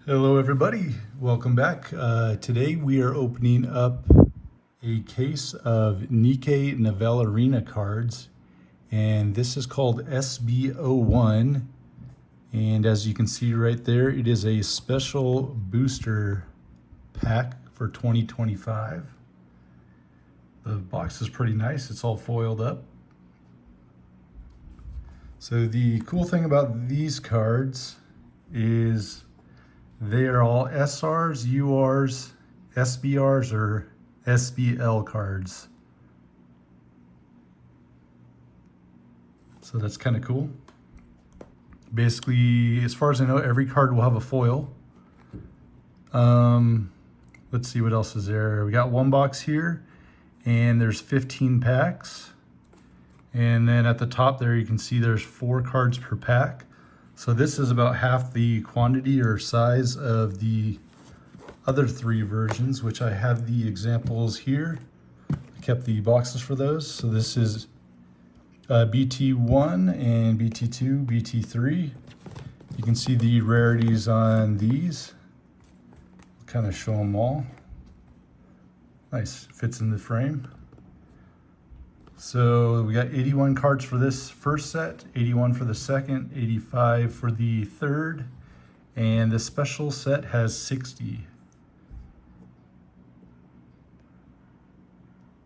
Hello everybody, welcome back. Today we are opening up a case of NIKKE Nivel Arena cards, and this is called SB01, and as you can see right there, it is a special booster pack for 2025. The box is pretty nice, it's all foiled up. So the cool thing about these cards is they are all SRs, URs, SBRs, or SBL cards. So that's kind of cool. Basically, as far as I know, every card will have a foil. Let's see what else is there. We got one box here, and there's 15 packs. And then at the top there, you can see there's 4 cards per pack. So this is about half the quantity or size of the other 3 versions, which I have the examples here. I kept the boxes for those. So this is BT1 and BT2, BT3. You can see the rarities on these. Kind of show them all. Nice, fits in the frame. So we got 81 cards for this first set, 81 for the second, 85 for the third, and the special set has 60.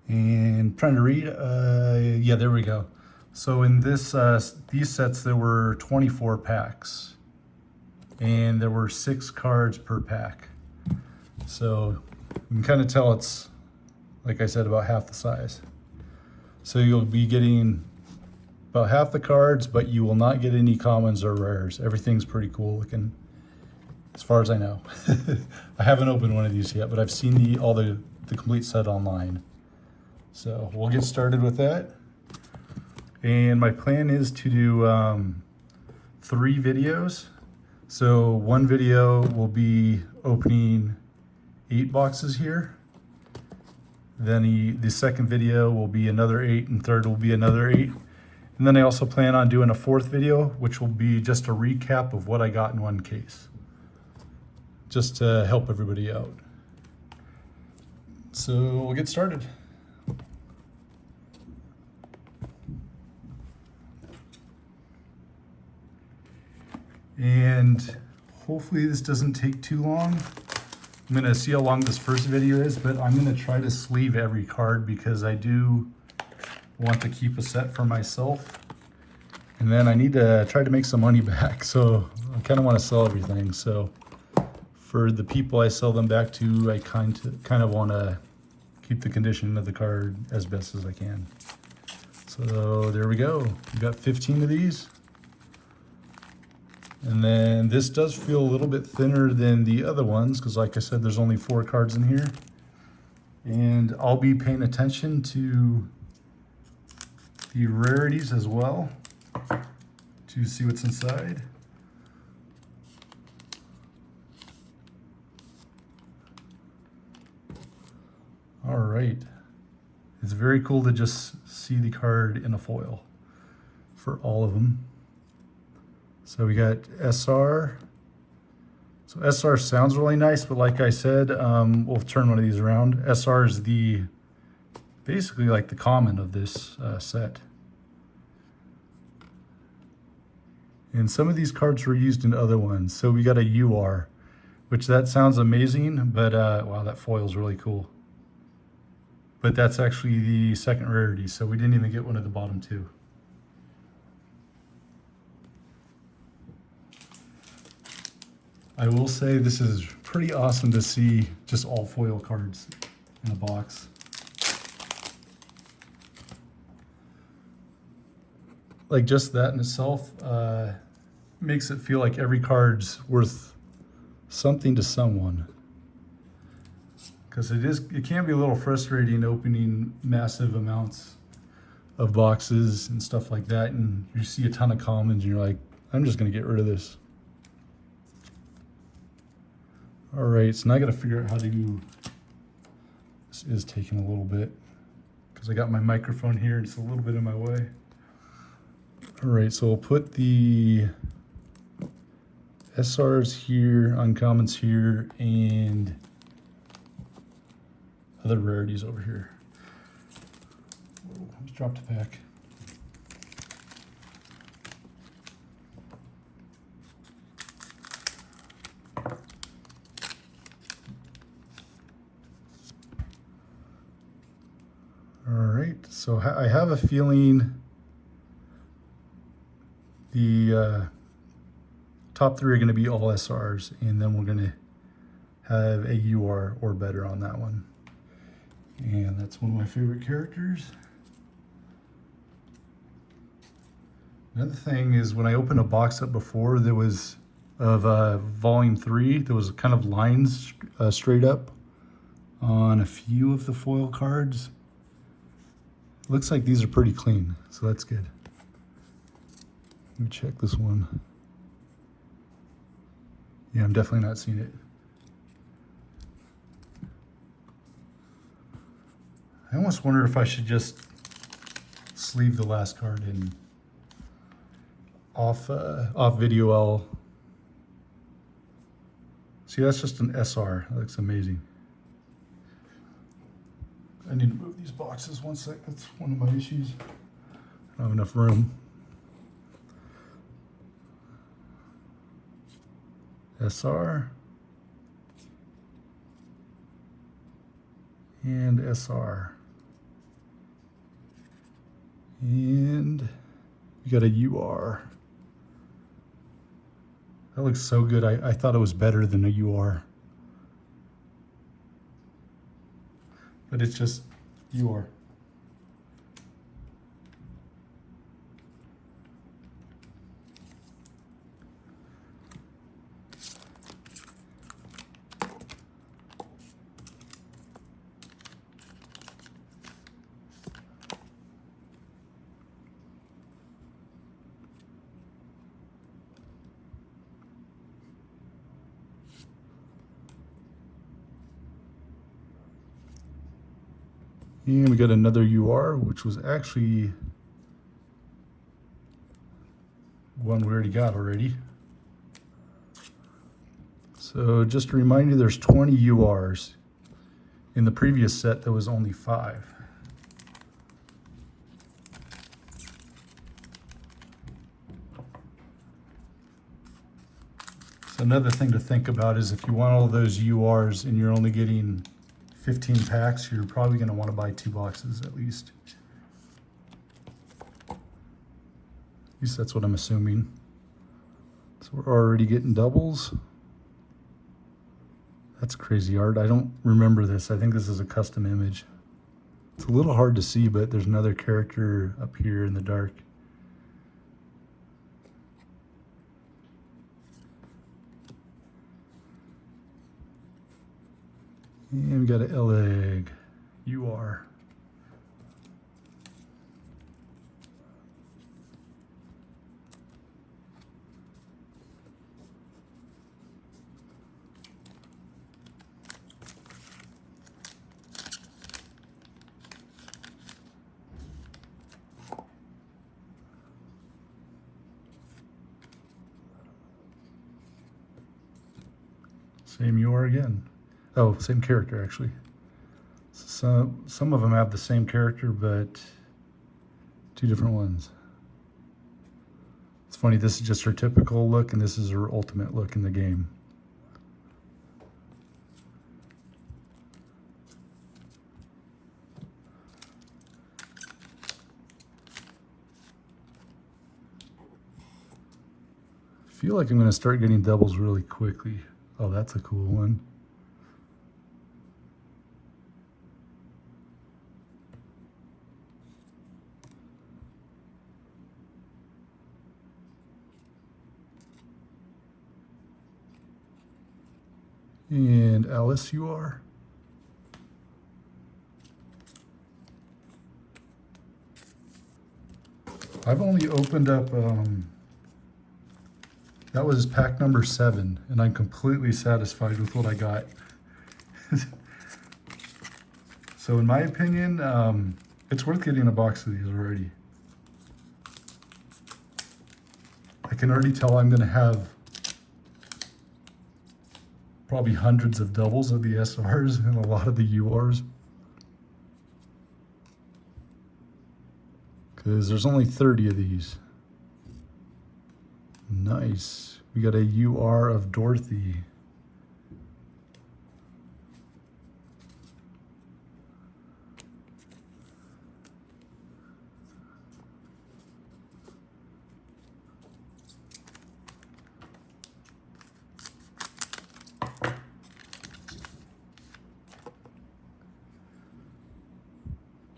And trying to read, yeah, there we go. So in this these sets, there were 24 packs, and there were 6 cards per pack. So you can kind of tell it's, like I said, about half the size. So you'll be getting about half the cards, but you will not get any commons or rares. Everything's pretty cool looking, as far as I know. I haven't opened one of these yet, but I've seen all the complete set online. So we'll get started with that. And my plan is to do 3 videos. So one video will be opening 8 boxes here. Then the second video will be another 8, and third will be another 8. And then I also plan on doing a 4th video, which will be just a recap of what I got in one case, just to help everybody out. So we'll get started. And hopefully this doesn't take too long. I'm gonna see how long this first video is, but I'm gonna try to sleeve every card because I do want to keep a set for myself. And then I need to try to make some money back. So I kind of want to sell everything. So for the people I sell them back to, I kind of want to keep the condition of the card as best as I can. So there we go. We got 15 of these. And then this does feel a little bit thinner than the other ones because, like I said, there's only 4 cards in here. And I'll be paying attention to the rarities as well to see what's inside. All right. It's very cool to just see the card in a foil for all of them. So we got SR. So SR sounds really nice, but like I said, we'll turn one of these around. SR is basically like the common of this set. And some of these cards were used in other ones. So we got a UR, which that sounds amazing, but wow, that foil is really cool. But that's actually the second rarity, so we didn't even get one of the bottom 2. I will say this is pretty awesome to see just all foil cards in a box. Like just that in itself makes it feel like every card's worth something to someone. Because it can be a little frustrating opening massive amounts of boxes and stuff like that, and you see a ton of commons and you're like, I'm just gonna get rid of this. All right, so now I gotta figure out how to do, this is taking a little bit because I got my microphone here and it's a little bit in my way. All right, so we'll put the SRs here, uncommons here, and other rarities over here. Whoa, just dropped a pack. All right, so I have a feeling the top three are going to be all SRs, and then we're going to have a UR or better on that one. And that's one of my favorite characters. Another thing is when I opened a box up before, there was of volume 3, there was kind of lines straight up on a few of the foil cards. Looks like these are pretty clean, so that's good. Let me check this one. Yeah, I'm definitely not seeing it. I almost wonder if I should just sleeve the last card and off video I'll... See, that's just an SR. That looks amazing. I need to move these boxes one sec. That's one of my issues. I don't have enough room. SR. And SR. And we got a UR. That looks so good. I thought it was better than a UR. But it's just UR. And we got another UR, which was actually one we already got already. So just to remind you, there's 20 URs. In the previous set, there was only 5. So another thing to think about is if you want all those URs and you're only getting 15 packs, you're probably going to want to buy 2 boxes at least. At least that's what I'm assuming. So we're already getting doubles. That's crazy art. I don't remember this. I think this is a custom image. It's a little hard to see, but there's another character up here in the dark. And we got an L-egg, UR. Same UR again. Oh, same character actually. So some of them have the same character, but 2 different ones. It's funny, this is just her typical look and this is her ultimate look in the game. I feel like I'm going to start getting doubles really quickly. Oh, that's a cool one. And Alice, you are. I've only opened up, that was pack number 7, and I'm completely satisfied with what I got. So in my opinion, it's worth getting a box of these already. I can already tell I'm gonna have probably hundreds of doubles of the SRs and a lot of the URs. Because there's only 30 of these. Nice. We got a UR of Dorothy.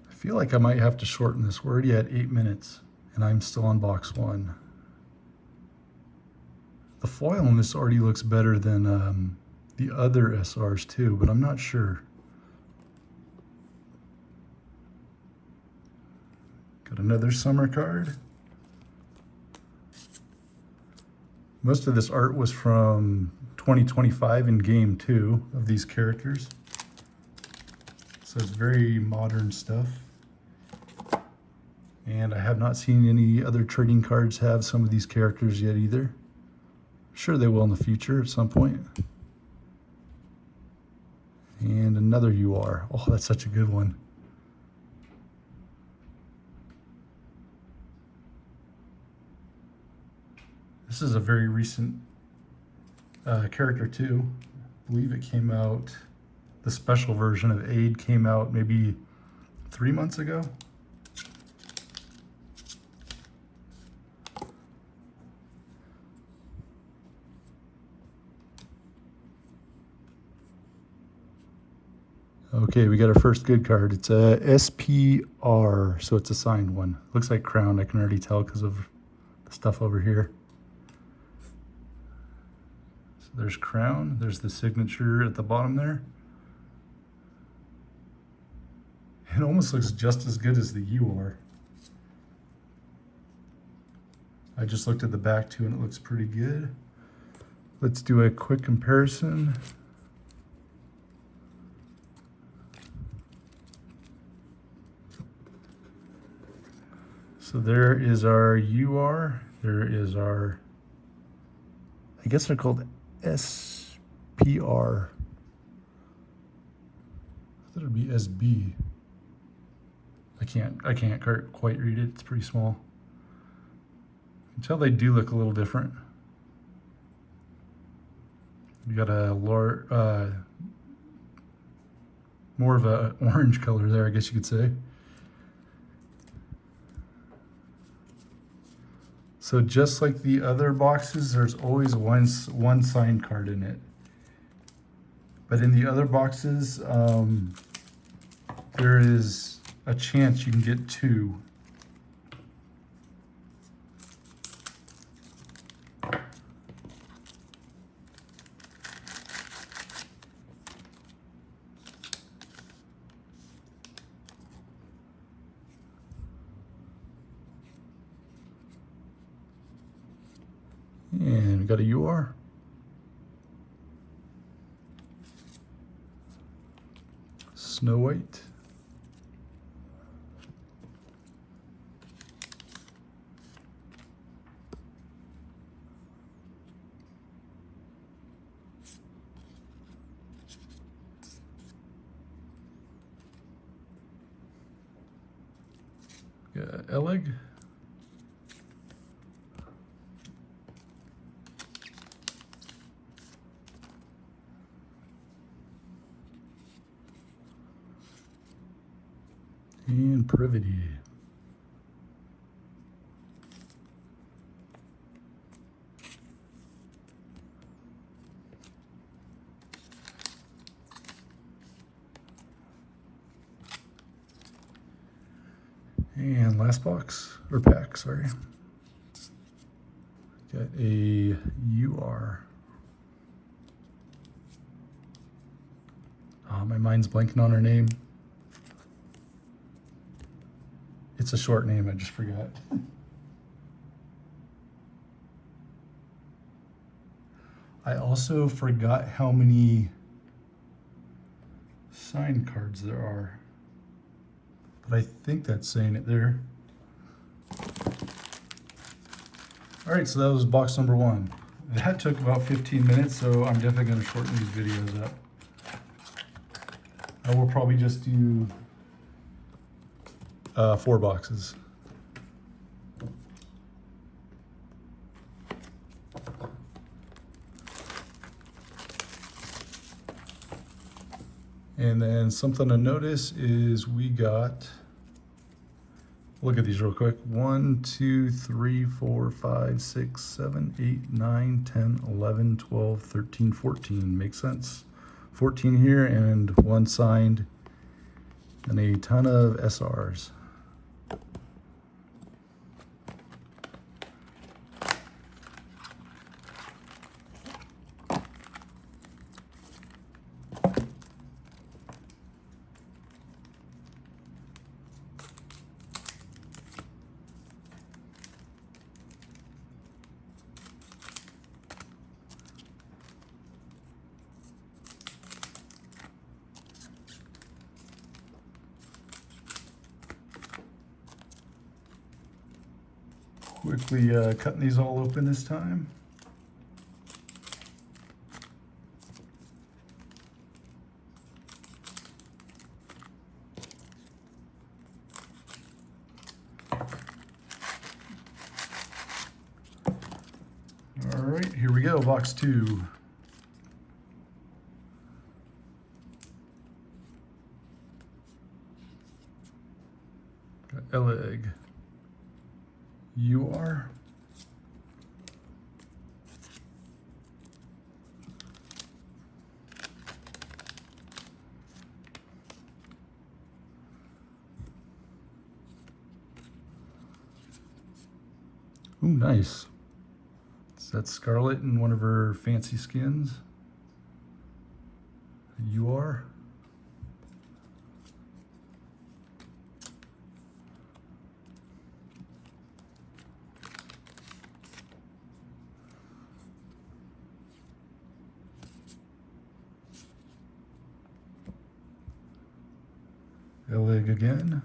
I feel like I might have to shorten this. We're already at 8 minutes and I'm still on box 1. The foil on this already looks better than the other SRs too, but I'm not sure. Got another summer card. Most of this art was from 2025 in game 2 of these characters. So it's very modern stuff. And I have not seen any other trading cards have some of these characters yet either. Sure they will in the future at some point. And another UR. Oh, that's such a good one. This is a very recent character too. I believe it came out, the special version of Aid came out maybe 3 months ago. Okay, we got our first good card. It's a SPR, so it's a signed one. Looks like Crown, I can already tell because of the stuff over here. So there's Crown, there's the signature at the bottom there. It almost looks just as good as the UR. I just looked at the back too and it looks pretty good. Let's do a quick comparison. So there is our UR, there is our, I guess they're called SPR. I thought it'd be SB. I can't quite read it, it's pretty small. You can tell they do look a little different. You got a more of a orange color there, I guess you could say. So just like the other boxes, there's always one signed card in it. But in the other boxes, there is a chance you can get 2. And we got a UR. Snow White. Got Eleg. And Privity. And last box, or pack, sorry. Got a UR. Oh, my mind's blanking on her name. It's a short name, I just forgot. I also forgot how many signed cards there are. But I think that's saying it there. All right, so that was box number 1. that took about 15 minutes, so I'm definitely going to shorten these videos up. I will probably just do 4 boxes. And then something to notice is we got, look at these real quick. 1, 2, 3, 4, 5, 6, 7, 8, 9, 10, 11, 12, 13, 14. Makes sense. 14 here and 1 signed and a ton of SRs. Quickly cutting these all open this time. All right, here we go, box 2. Got Elig. You are. Ooh, nice. So that's Scarlet in one of her fancy skins. You are. Elig again.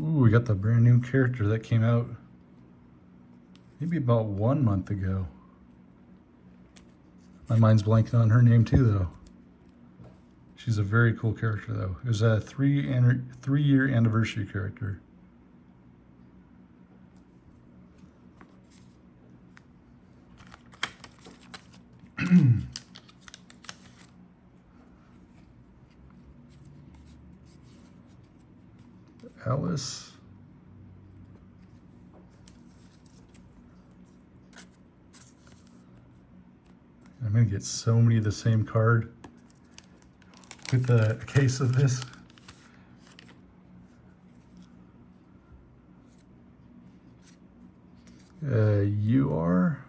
Ooh, we got the brand new character that came out maybe about 1 month ago. My mind's blanking on her name too, though. She's a very cool character, though. It was a 3-year anniversary character. Alice. I'm gonna get so many of the same card with a case of this. You are.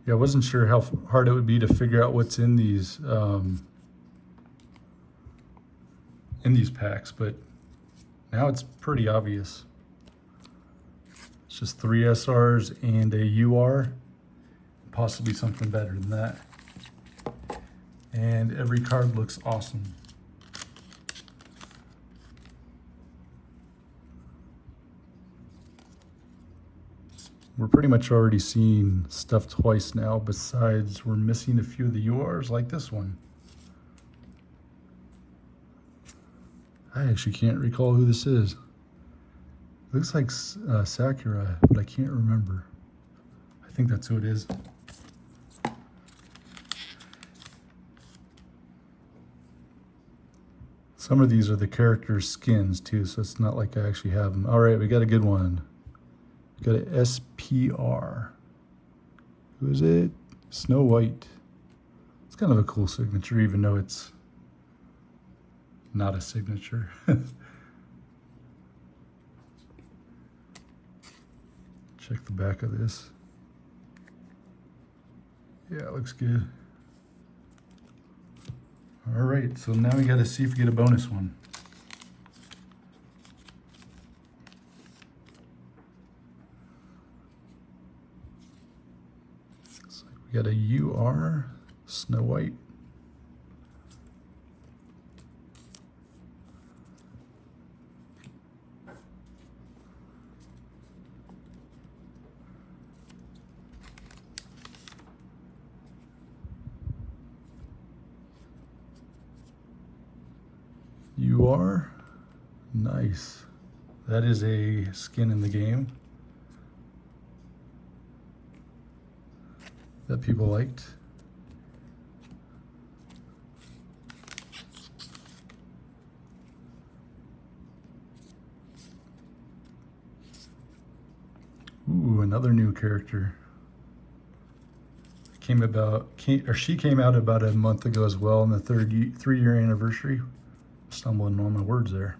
Yeah, I wasn't sure how hard it would be to figure out what's in these packs, but now it's pretty obvious. It's just 3 SRs and a UR, possibly something better than that. And every card looks awesome. We're pretty much already seeing stuff twice now, besides we're missing a few of the URs like this one. I actually can't recall who this is. It looks like Sakura, but I can't remember. I think that's who it is. Some of these are the characters' skins too, so it's not like I actually have them. All right, we got a good one. Got an SPR. Who is it? Snow White. It's kind of a cool signature, even though it's not a signature. Check the back of this. Yeah, it looks good. All right, so now we got to see if we get a bonus one. So we got a UR Snow White. UR, nice. That is a skin in the game that people liked. Ooh, another new character. She came out about a month ago as well, on the 3-year anniversary. Stumbling on my words there.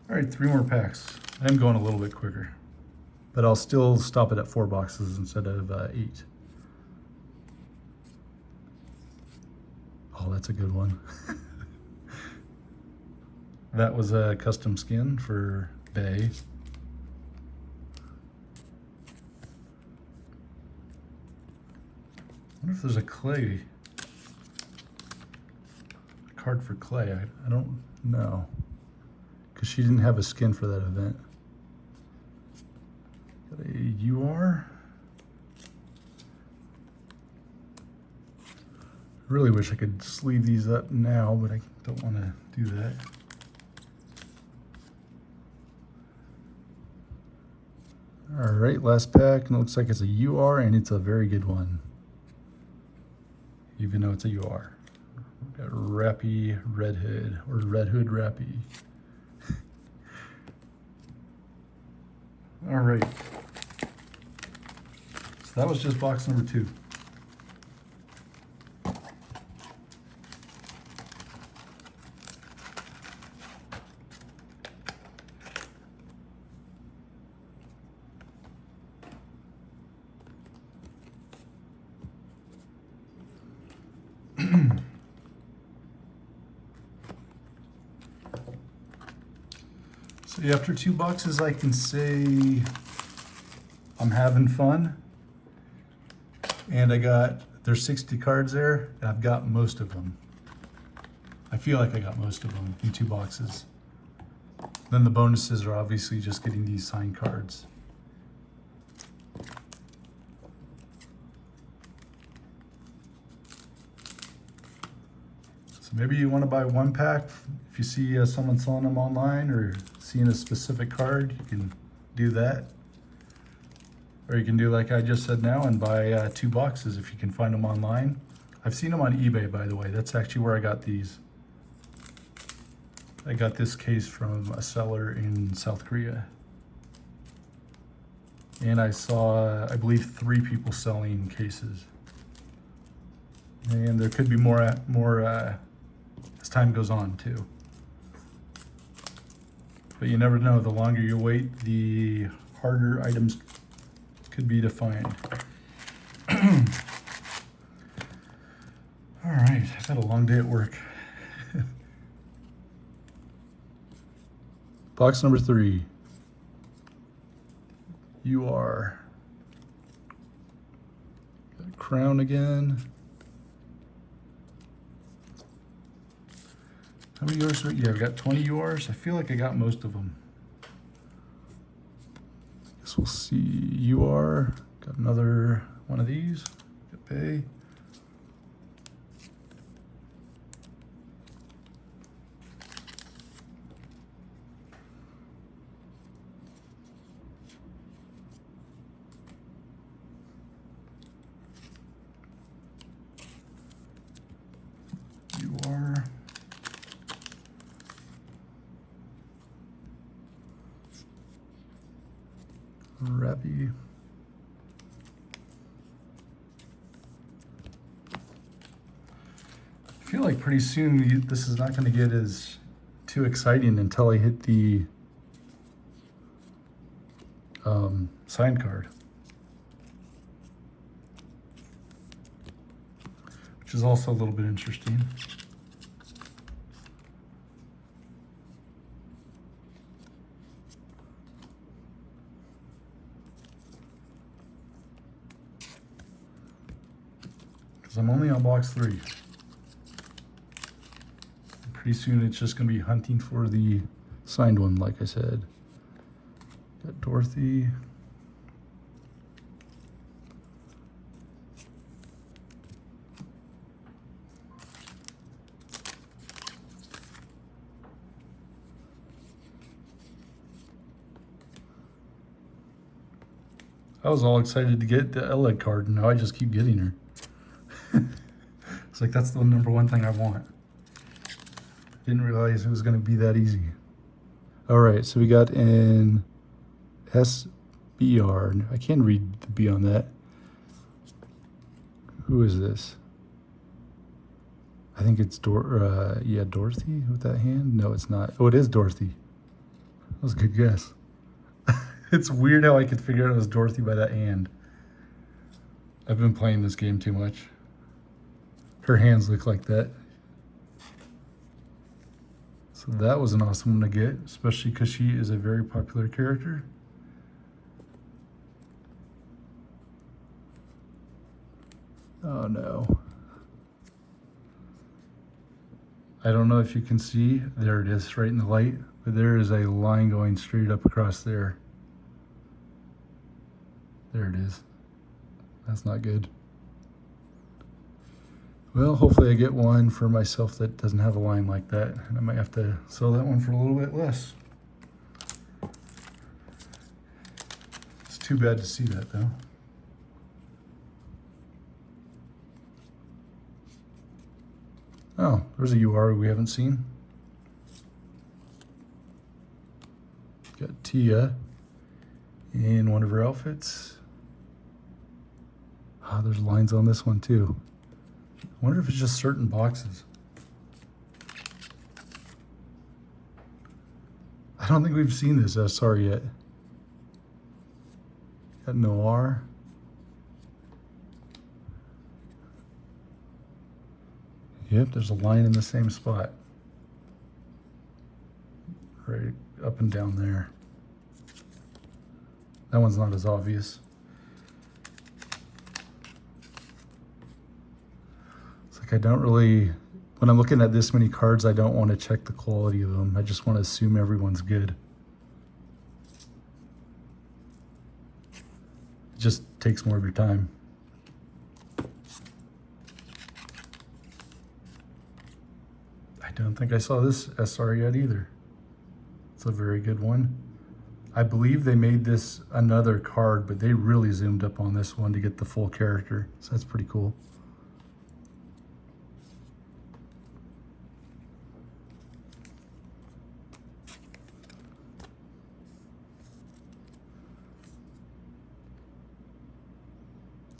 All right, 3 more packs. I'm going a little bit quicker, but I'll still stop it at 4 boxes instead of 8. Oh, that's a good one. That was a custom skin for Bay. I wonder if there's a Clay card for Clay. I don't know, because she didn't have a skin for that event. Got a UR. Really wish I could sleeve these up now, but I don't want to do that. All right, last pack, and it looks like it's a UR, and it's a very good one, even though it's a UR. Got Rappy Red Hood, or Red Hood Rappy. All right. So that was just box number 2. So after 2 boxes, I can say I'm having fun. And there's 60 cards there, and I've got most of them. I feel like I got most of them in 2 boxes. Then the bonuses are obviously just getting these signed cards. So maybe you want to buy 1 pack. If you see someone selling them online or seeing a specific card, you can do that. Or you can do like I just said now and buy 2 boxes if you can find them online. I've seen them on eBay, by the way. That's actually where I got these. I got this case from a seller in South Korea. And I saw, I believe, 3 people selling cases. And there could be more as time goes on too. But you never know, the longer you wait, the harder items could be to find. All right, I've had a long day at work. Box number 3. UR. Got a crown again. How many URs? Yeah, I've got 20 URs. I feel like I got most of them. Guess we'll see. UR. Got another one of these. Got Bay. UR. Rappy. I feel like pretty soon this is not going to get as too exciting until I hit the sign card. which is also a little bit interesting. Because I'm only on box 3. Pretty soon it's just going to be hunting for the signed one, like I said. Got Dorothy. I was all excited to get the Ella card, and now I just keep getting her. It's like that's the #1 thing I want. Didn't realize it was going to be that easy. All right, so we got an SBR. I can't read the B on that. Who is this? I think it's Dorothy with that hand. No, it's not. Oh, it is Dorothy. That was a good guess. It's weird how I could figure out it was Dorothy by that hand. I've been playing this game too much. Her hands look like that. So that was an awesome one to get, especially because she is a very popular character. Oh no. I don't know if you can see, there it is right in the light, but there is a line going straight up across there. There it is. That's not good. Well, hopefully I get one for myself that doesn't have a line like that, and I might have to sell that one for a little bit less. It's too bad to see that though. Oh, there's a UR we haven't seen. Got Tia in one of her outfits. Ah, there's lines on this one too. I wonder if it's just certain boxes. I don't think we've seen this SR yet. Got Noir. Yep, there's a line in the same spot. Right up and down there. That one's not as obvious. It's like I don't really, when I'm looking at this many cards, I don't want to check the quality of them. I just want to assume everyone's good. It just takes more of your time. I don't think I saw this SR yet either. It's a very good one. I believe they made this another card, but they really zoomed up on this one to get the full character. So that's pretty cool.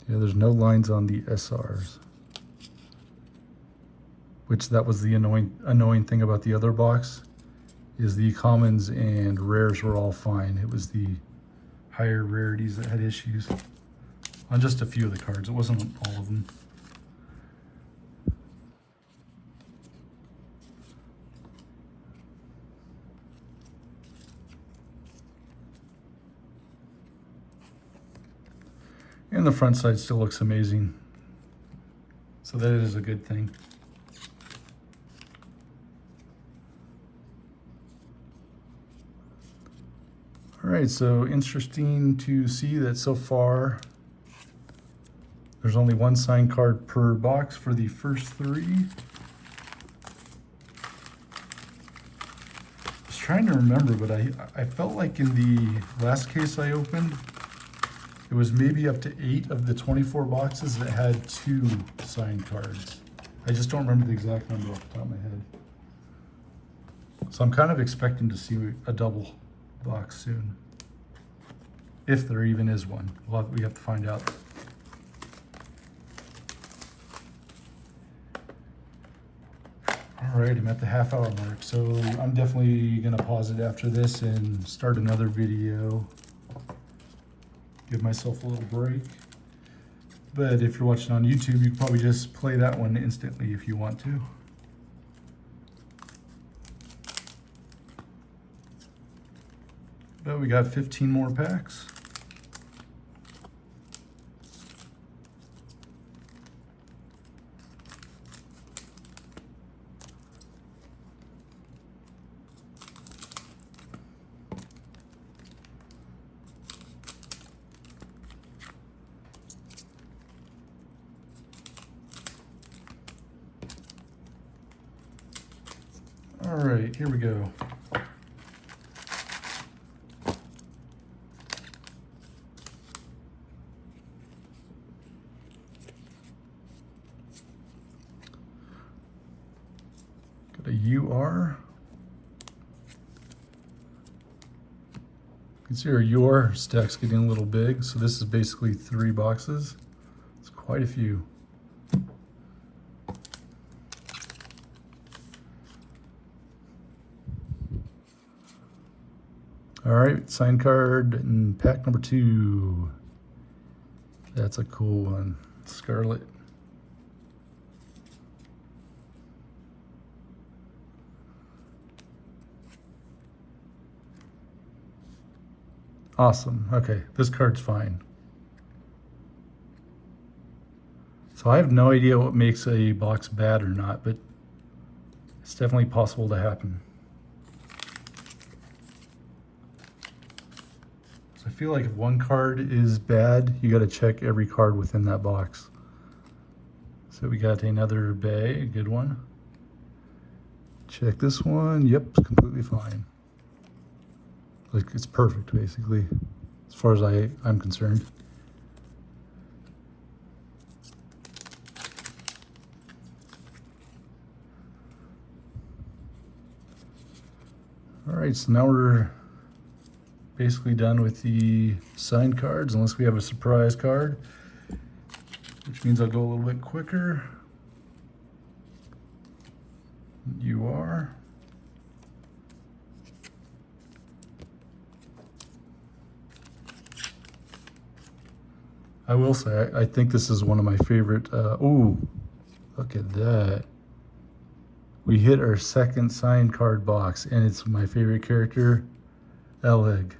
Yeah, there's no lines on the SRs. Which that was the annoying thing about the other box, is the commons and rares were all fine. It was the higher rarities that had issues on just a few of the cards. It wasn't on all of them. And the front side still looks amazing. So that is a good thing. All right, so interesting to see that so far there's only one signed card per box for the first 3. I was trying to remember, but I felt like in the last case I opened, it was maybe up to 8 of the 24 boxes that had 2 signed cards. I just don't remember the exact number off the top of my head. So I'm kind of expecting to see a double box soon, if there even is one. We have to find out. All right, I'm at the half-hour mark, so I'm definitely gonna pause it after this and start another video. Give myself a little break. But if you're watching on YouTube, you can probably just play that one instantly if you want to. But we got 15 more packs. All right, here we go. Got a UR. You can see our UR stack's getting a little big, so this is basically 3 boxes. It's quite a few. All right, sign card and pack number 2. That's a cool one. Scarlet. Awesome. Okay, this card's fine. So I have no idea what makes a box bad or not, but it's definitely possible to happen. So I feel like if one card is bad, you got to check every card within that box. So we got another bay, a good one. Check this one. Yep, it's completely fine. Like, it's perfect, basically, as far as I'm concerned. All right, so now we're basically done with the signed cards, unless we have a surprise card, which means I'll go a little bit quicker. You are. I will say, I think this is one of my favorite. Oh, look at that. We hit our second signed card box, and it's my favorite character, Eleg.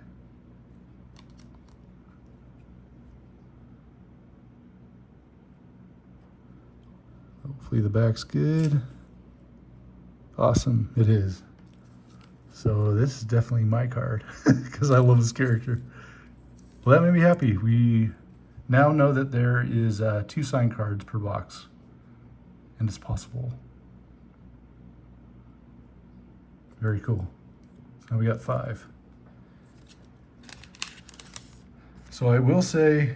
Hopefully the back's good. Awesome, it is. So this is definitely my card, because I love this character. Well, that made me happy. We now know that there is 2 signed cards per box, and it's possible. Very cool. So now we got 5. So I will say,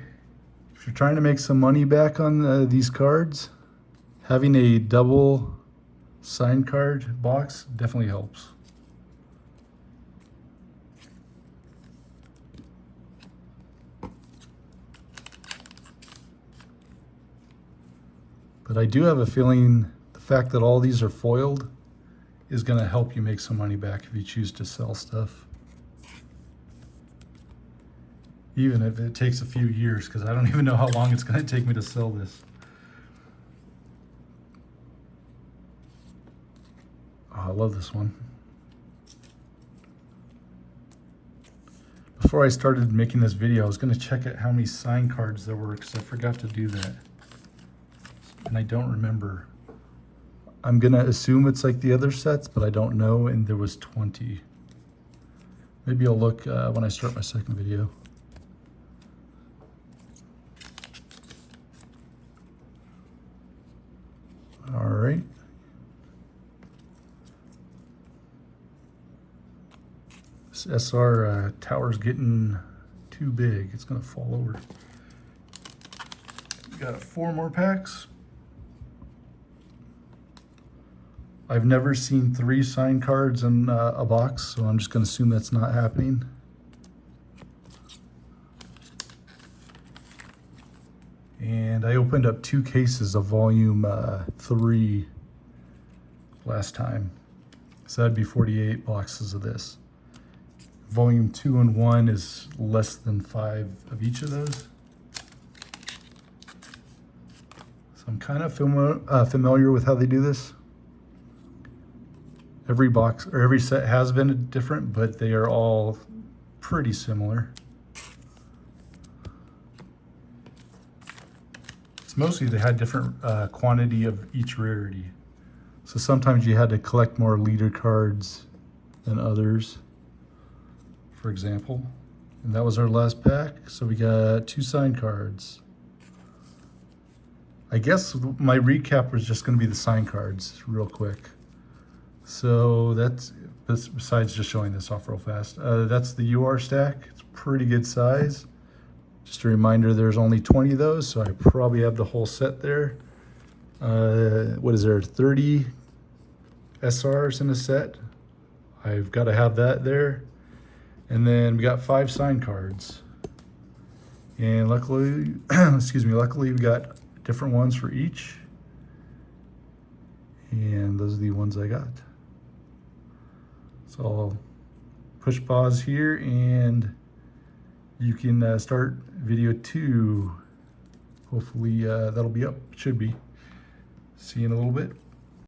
if you're trying to make some money back on these cards, having a double signed card box definitely helps. But I do have a feeling the fact that all these are foiled is going to help you make some money back if you choose to sell stuff. Even if it takes a few years, because I don't even know how long it's going to take me to sell this. Oh, I love this one. Before I started making this video, I was going to check out how many signed cards there were, because I forgot to do that. And I don't remember. I'm gonna assume it's like the other sets, but I don't know, and there was 20. Maybe I'll look when I start my second video. All right. This SR tower's getting too big. It's gonna fall over. We got 4 more packs. I've never seen 3 signed cards in a box, so I'm just going to assume that's not happening. And I opened up 2 cases of volume 3 last time. So that'd be 48 boxes of this. Volume 2 and 1 is less than 5 of each of those. So I'm kind of familiar with how they do this. Every box or every set has been different, but they are all pretty similar. It's mostly they had different quantity of each rarity. So sometimes you had to collect more leader cards than others, for example. And that was our last pack. So we got 2 sign cards. I guess my recap was just going to be the sign cards real quick. So that's besides just showing this off real fast. That's the UR stack. It's pretty good size. Just a reminder, there's only 20 of those, so I probably have the whole set there. What is there, 30 SRs in a set? I've got to have that there. And then we got 5 sign cards. And luckily, excuse me, luckily we got different ones for each. And those are the ones I got. So I'll push pause here and you can start video 2. Hopefully that'll be up, should be. See you in a little bit.